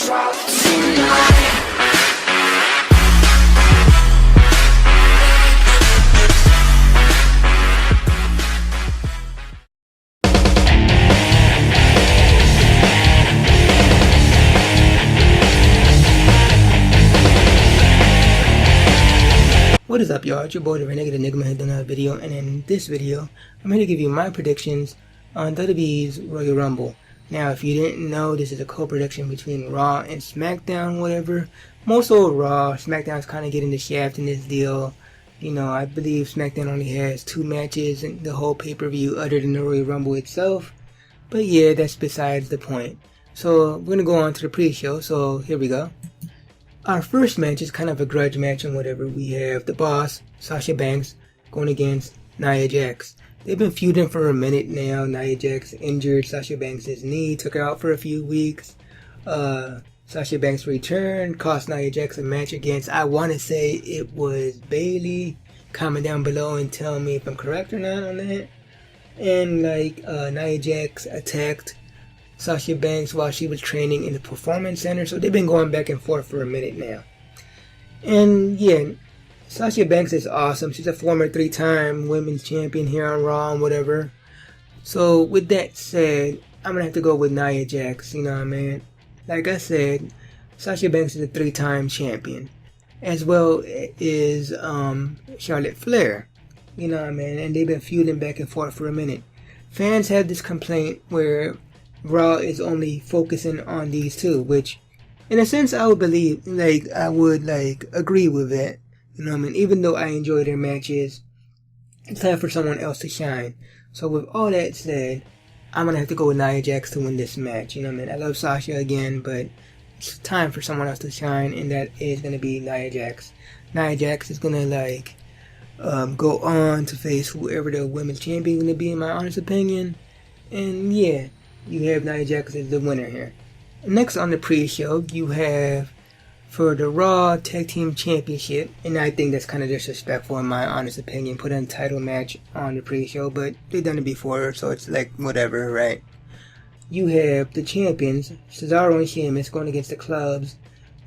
What is up, y'all? It's your boy, the Renegade Enigma, here doing another video, and in this video, I'm here to give you my predictions on WWE's Royal Rumble. Now, if you didn't know, this is a co-production between Raw and SmackDown, whatever. Most of Raw, SmackDown's kind of getting the shaft in this deal. You know, I believe SmackDown only has 2 matches in the whole pay-per-view other than the Royal Rumble itself. But yeah, that's besides the point. So, we're going to go on to the pre-show, so here we go. Our first match is kind of a grudge match and whatever. We have the Boss, Sasha Banks, going against Nia Jax. They've been feuding for a minute now. Nia Jax injured Sasha Banks' knee, took her out for a few weeks. Sasha Banks returned, cost Nia Jax a match against, I want to say it was Bayley. Comment down below and tell me if I'm correct or not on that. And Nia Jax attacked Sasha Banks while she was training in the Performance Center, so they've been going back and forth for a minute now. And yeah, Sasha Banks is awesome. She's a former 3-time women's champion here on Raw and whatever. So with that said, I'm gonna have to go with Nia Jax, you know what I mean? Like I said, Sasha Banks is a 3-time champion. As well is Charlotte Flair, you know what I mean? And they've been feuding back and forth for a minute. Fans have this complaint where Raw is only focusing on these two, which in a sense I would believe, I would agree with that, you know what I mean? Even though I enjoy their matches, it's time for someone else to shine. So with all that said, I'm gonna have to go with Nia Jax to win this match, you know what I mean? I love Sasha again, but it's time for someone else to shine, and that is gonna be Nia Jax. Nia Jax is gonna go on to face whoever the women's champion is gonna be, in my honest opinion. And yeah, you have Nia Jax as the winner here. Next on the pre-show, you have for the Raw Tag Team Championship, and I think that's kind of disrespectful in my honest opinion, put a title match on the pre-show, but they've done it before, so it's like whatever, right? You have the champions, Cesaro and Sheamus, going against the clubs,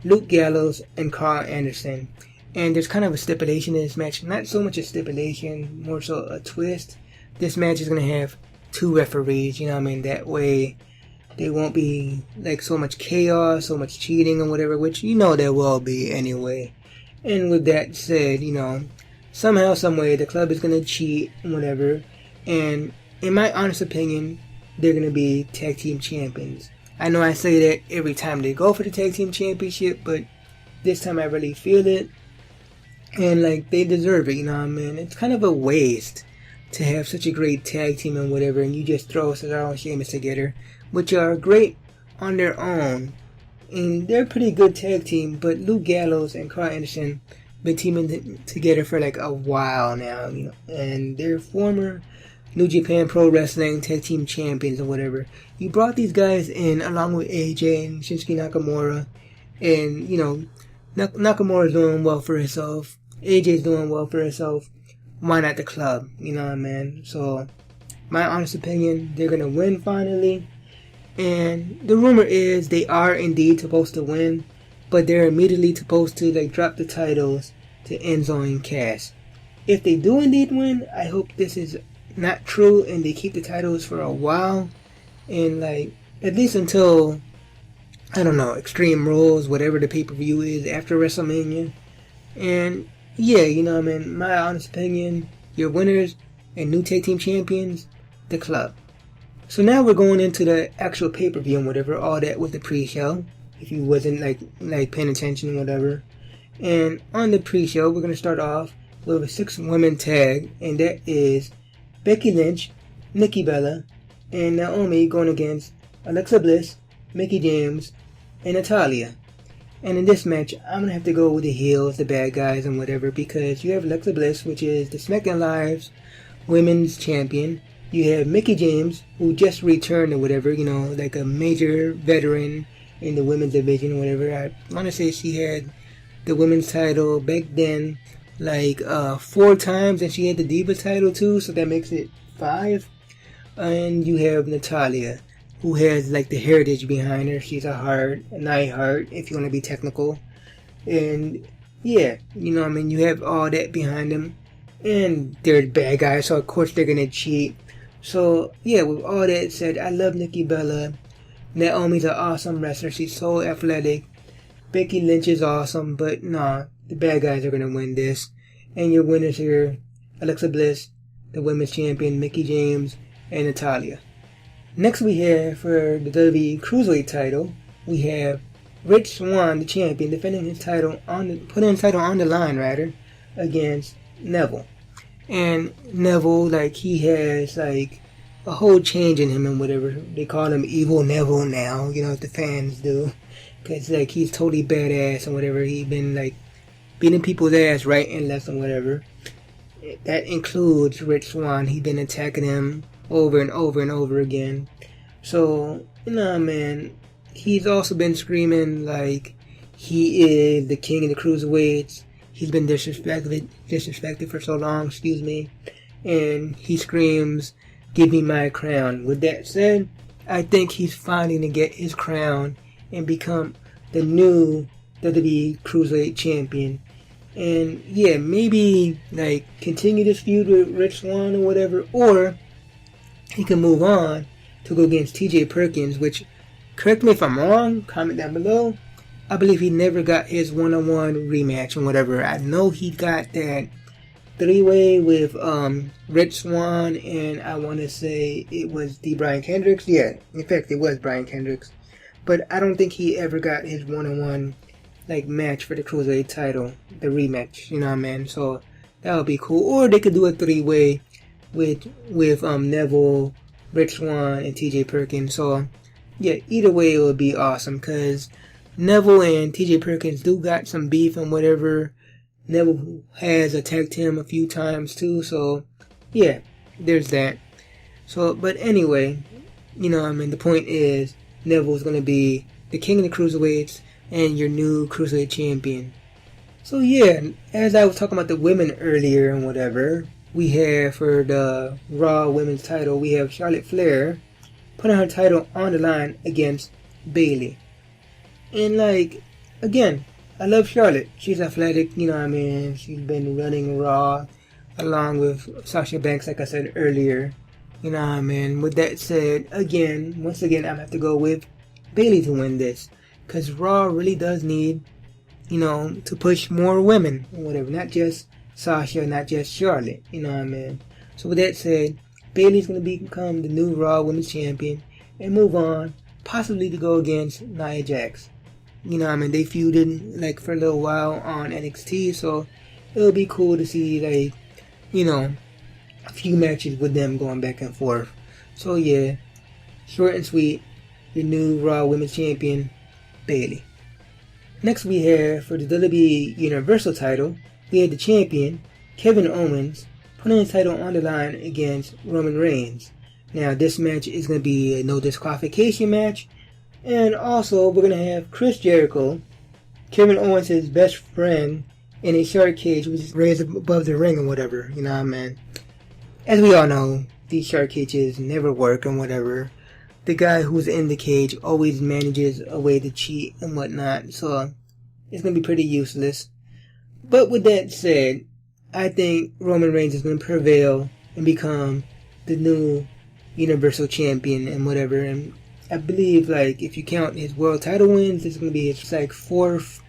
Luke Gallows and Carl Anderson. And there's kind of a stipulation in this match, not so much a stipulation, more so a twist. This match is going to have 2 referees, you know what I mean? That way there won't be so much chaos, so much cheating and whatever, which you know there will be anyway. And with that said, you know, somehow, someway the club is going to cheat and whatever. And in my honest opinion, they're going to be tag team champions. I know I say that every time they go for the tag team championship, but this time I really feel it. And they deserve it, you know what I mean? It's kind of a waste to have such a great tag team and whatever, and you just throw Cesaro and Sheamus together, which are great on their own, and they're a pretty good tag team. But Luke Gallows and Carl Anderson been teaming together for a while now, you know, and they're former New Japan Pro Wrestling tag team champions or whatever. You brought these guys in along with AJ and Shinsuke Nakamura, and you know, Nakamura's doing well for herself, AJ's doing well for herself. Why not the club? You know what I mean? So, my honest opinion, they're going to win finally. And the rumor is they are indeed supposed to win, but they're immediately supposed to drop the titles to Enzo and Cass. If they do indeed win, I hope this is not true and they keep the titles for a while. And at least until, I don't know, Extreme Rules, whatever the pay-per-view is after WrestleMania. And yeah, you know what I mean? My honest opinion, your winners and new tag team champions, the club. So now we're going into the actual pay-per-view and whatever, all that with the pre-show, if you wasn't paying attention and whatever. And on the pre-show, we're going to start off with a 6-women tag, and that is Becky Lynch, Nikki Bella, and Naomi going against Alexa Bliss, Mickie James, and Natalya. And in this match, I'm going to have to go with the heels, the bad guys, and whatever, because you have Alexa Bliss, which is the SmackDown Live's women's champion. You have Mickie James, who just returned or whatever, you know, a major veteran in the women's division or whatever. I want to say she had the women's title back then 4 times, and she had the Diva title too, so that makes it 5. And you have Natalya. who has like the heritage behind her. She's a Neidhart, if you want to be technical. And yeah, you know what I mean, you have all that behind them. And they're bad guys, so of course they're gonna cheat. So yeah, with all that said, I love Nikki Bella. Naomi's an awesome wrestler. She's so athletic. Becky Lynch is awesome, but nah, the bad guys are gonna win this. And your winners here, Alexa Bliss, the women's champion, Mickie James, and Natalya. Next we have for the WWE Cruiserweight title, we have Rich Swann, the champion, defending his title putting his title on the line rather, against Neville. And Neville, like, he has like a whole change in him and whatever. They call him Evil Neville now, you know what the fans do. Cause like he's totally badass and whatever. He's been like beating people's ass right and left and whatever. That includes Rich Swann. He's been attacking him over and over and over again. So, you know, man, he's also been screaming like he is the king of the cruiserweights. He's been disrespected for so long, and he screams, "Give me my crown." With that said, I think he's finally going to get his crown and become the new WWE Cruiserweight champion. And yeah, maybe like continue this feud with Rich Swann or whatever, or he can move on to go against TJ Perkins, which, correct me if I'm wrong, comment down below. I believe he never got his one-on-one rematch and whatever. I know he got that three-way with Rich Swann, and I want to say it was the Brian Kendricks. Yeah, in fact, it was Brian Kendricks. But I don't think he ever got his one-on-one like match for the Cruiserweight title, the rematch. You know what I mean? So that would be cool. Or they could do a three-way with Neville, Rich Swann, and TJ Perkins. So yeah, either way it would be awesome, because Neville and TJ Perkins do got some beef and whatever. Neville has attacked him a few times too, so yeah, there's that. So, but anyway, you know, I mean, the point is Neville's going to be the king of the cruiserweights and your new cruiserweight champion. So yeah, as I was talking about the women earlier and whatever, we have for the Raw Women's title, we have Charlotte Flair putting her title on the line against Bayley. And like, again, I love Charlotte. She's athletic, you know what I mean? She's been running Raw along with Sasha Banks, like I said earlier. You know what I mean? With that said, once again, I'm going to have to go with Bayley to win this. Because Raw really does need, you know, to push more women or whatever. Not just Sasha, not just Charlotte. You know what I mean? So with that said, Bayley's going to become the new Raw Women's Champion and move on, possibly to go against Nia Jax. You know what I mean? They feuded like for a little while on NXT, so it'll be cool to see like, you know, a few matches with them going back and forth. So yeah, short and sweet, your new Raw Women's Champion, Bayley. Next we have for the WWE Universal title, we have the champion, Kevin Owens, putting his title on the line against Roman Reigns. Now this match is going to be a no disqualification match. And also, we're going to have Chris Jericho, Kevin Owens' best friend, in a shark cage which is raised above the ring and whatever, you know what I mean? As we all know, these shark cages never work and whatever. The guy who's in the cage always manages a way to cheat and whatnot, so it's going to be pretty useless. But with that said, I think Roman Reigns is going to prevail and become the new Universal Champion and whatever, and I believe, like, if you count his world title wins, this is going to be his, like, fourth,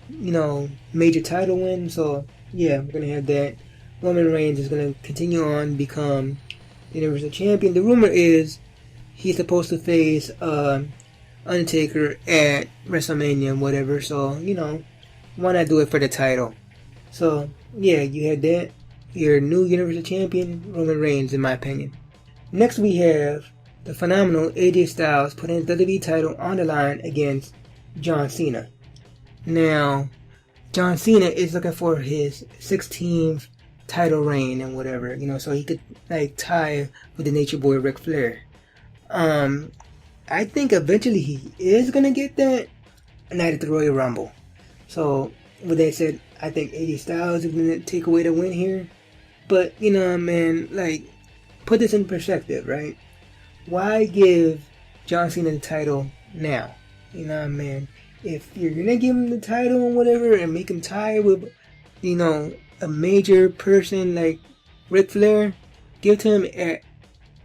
you know, major title win. So, yeah, we're going to have that. Roman Reigns is going to continue on, become the Universal Champion. The rumor is he's supposed to face Undertaker at WrestleMania and whatever. So, you know, why not do it for the title? So, yeah, you had that. Your new Universal Champion, Roman Reigns, in my opinion. Next we have the phenomenal AJ Styles putting his WWE title on the line against John Cena. Now, John Cena is looking for his 16th title reign and whatever, you know, so he could like tie with the Nature Boy Ric Flair. I think eventually he is gonna get that night at the Royal Rumble. So with that said, I think AJ Styles is gonna take away the win here. But you know, man, like, put this in perspective, right? Why give John Cena the title now. You know what I mean? If you're gonna give him the title and whatever and make him tie with, you know, a major person like Ric Flair, give it to him at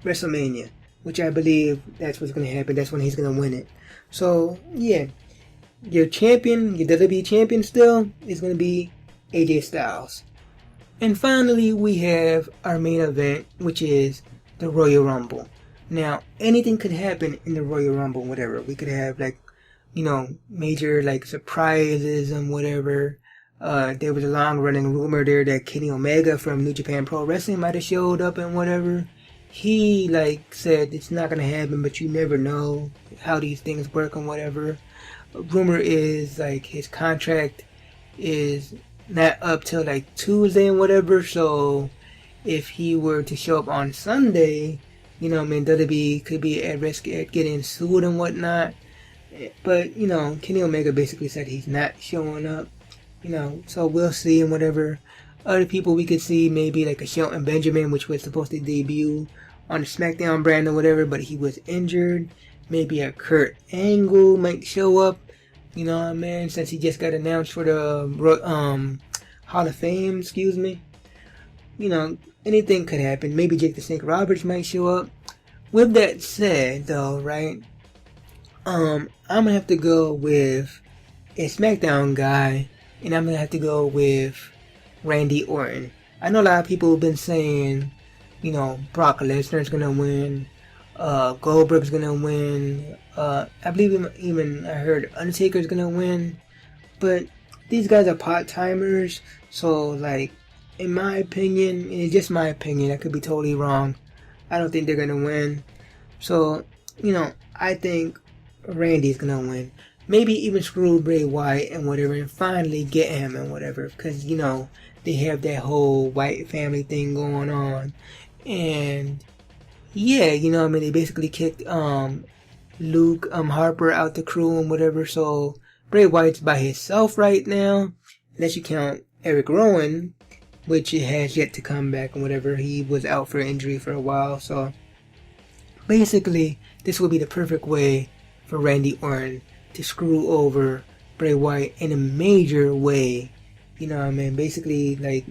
WrestleMania, which I believe that's what's gonna happen. That's when he's gonna win it. So yeah, your champion, your WWE champion still is gonna be AJ Styles. And finally, we have our main event, which is the Royal Rumble. Now, anything could happen in the Royal Rumble, whatever. We could have, like, you know, major, like, surprises and whatever. There was a long-running rumor there that Kenny Omega from New Japan Pro Wrestling might have showed up and whatever. He, like, said it's not going to happen, but you never know how these things work and whatever. Rumor is, like, his contract is not up till, like, Tuesday and whatever, so if he were to show up on Sunday, you know, I mean, WWE could be at risk at getting sued and whatnot. But, you know, Kenny Omega basically said he's not showing up, you know, so we'll see and whatever. Other people we could see, maybe like a Shelton Benjamin, which was supposed to debut on the SmackDown brand or whatever, but he was injured. Maybe a Kurt Angle might show up, you know what I mean, since he just got announced for the Hall of Fame, excuse me. You know, anything could happen. Maybe Jake the Snake Roberts might show up. With that said, though, right, I'm gonna have to go with a SmackDown guy, and I'm gonna have to go with Randy Orton. I know a lot of people have been saying, you know, Brock Lesnar's gonna win, Goldberg's gonna win, I believe even I heard Undertaker's gonna win, but these guys are part-timers, so, like, in my opinion, and it's just my opinion, I could be totally wrong, I don't think they're gonna win. So, you know, I think Randy's gonna win. Maybe even screw Bray Wyatt and whatever, and finally get him and whatever, because, you know, they have that whole white family thing going on. And yeah, you know, I mean, they basically kicked Luke Harper out the crew and whatever, so Bray Wyatt's by himself right now, unless you count Eric Rowan, which has yet to come back and whatever. He was out for injury for a while, so basically this would be the perfect way for Randy Orton to screw over Bray Wyatt in a major way. You know what I mean? Basically, like,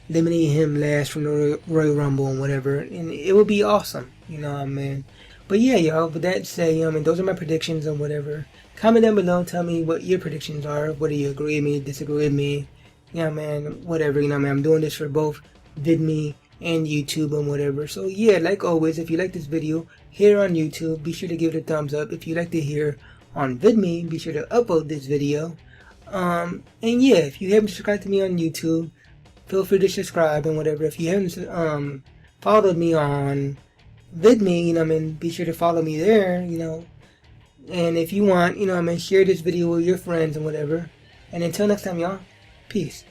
eliminating him last from the Royal Rumble and whatever, and it would be awesome. You know what I mean? But yeah, y'all, with that said, you know what I mean, those are my predictions and whatever. Comment down below and tell me what your predictions are. Whether you agree with me, disagree with me. You know what I mean? Whatever, you know what I mean? I'm doing this for both VidMe and YouTube and whatever. So yeah, like always, if you like this video here on YouTube, be sure to give it a thumbs up. If you like to hear on VidMe, be sure to upload this video. And yeah, if you haven't subscribed to me on YouTube, feel free to subscribe and whatever. If you haven't followed me on VidMe, you know what I mean, be sure to follow me there, you know. And if you want, you know what I mean, share this video with your friends and whatever. And until next time, y'all, peace.